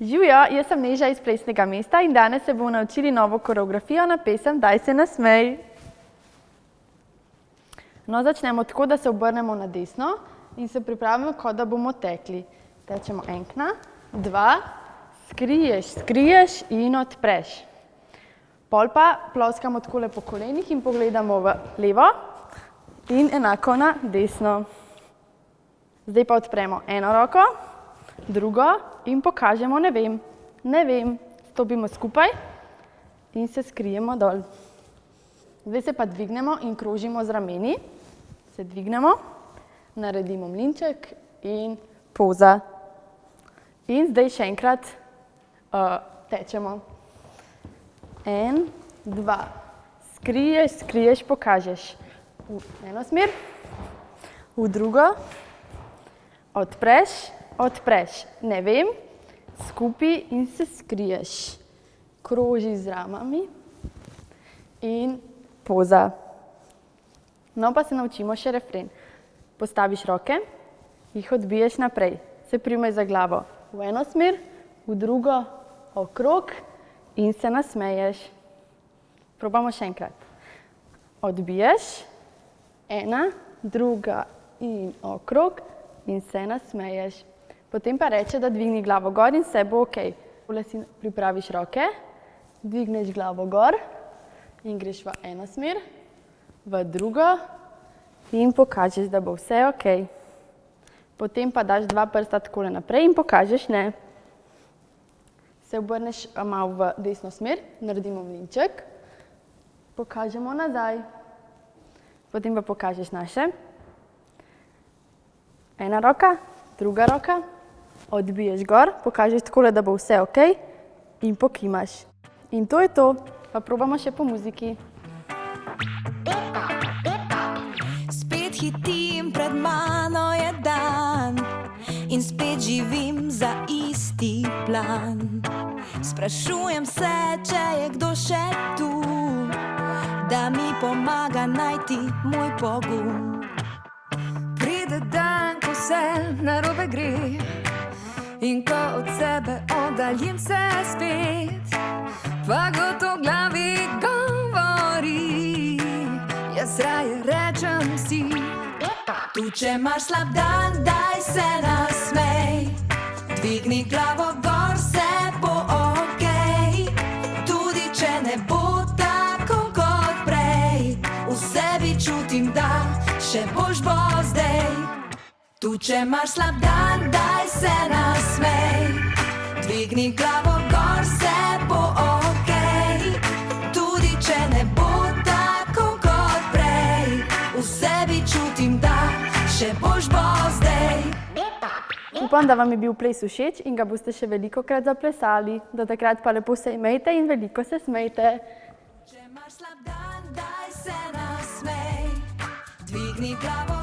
Živijo, jaz sem Neža iz Plesnega mesta in danes se bomo naučili novo koreografijo na pesem Daj se nasmej. No, začnemo tako, da se obrnemo na desno in se pripravimo, kot da bomo tekli. Tečemo enkna, dva, skriješ in odpreš. Pol pa ploskamo takole po kolenih in pogledamo v levo in enako na desno. Zdaj pa odpremo eno roko, drugo in pokažemo ne vem. Stopimo skupaj in se skrijemo dol. Zdaj se pa dvignemo in krožimo z rameni. Se dvignemo, naredimo mlinček in poza. In zdaj še enkrat tečemo. En, dva. Skriješ, pokažeš. V eno smer, v drugo. Odpreš, ne vem, skupaj in se skriješ. Kroži z ramami in poza. No, pa se naučimo še refren. Postaviš roke, jih odbiješ naprej. Se primaj za glavo v eno smer, v drugo, okrog in se nasmeješ. Probamo še enkrat. Odbiješ, ena, druga in okrog in se nasmeješ. Potem pa reče, da dvigni glavo gor in vse bo okej. Tole si pripraviš roke, dvigneš glavo gor in greš v eno smer, v drugo in pokažeš, da bo vse okej. Potem pa daš dva prsta takole naprej in pokažeš ne. Se obrneš malo v desno smer, naredimo mlinček, pokažemo nazaj. Potem pa pokažeš naše. Ena roka, druga roka, odbiješ gor, pokažeš takole, da bo vse okej in pokimaš. In to je to, pa probamo še po muziki. Spet hitim, pred mano je dan in spet živim za isti plan. Sprašujem se, če je kdo še tu, da mi pomaga najti moj pogum. Pride dan, ko vse narobe gre in ko od sebe oddaljim se spet, pa gotovo v glavi govori, jaz raje rečem si. Tu, če imaš slab dan, daj se nasmej, dvigni glavo gor, vse bo okej. Tudi če ne bo tako kot prej, v sebi čutim, da še boš bo zdaj. Tu, če imaš slab dan, daj se nasmej, dvigni glavo gor, vse bo okej. Tudi če ne bo tako kot prej, v sebi čutim, da še boš bo zdaj. Upam, da vam je bil ples všeč in ga boste še velikokrat zaplesali. Do takrat pa lepo se imejte in veliko se smejte. Če imaš slab dan, daj se nasmej, dvigni glavo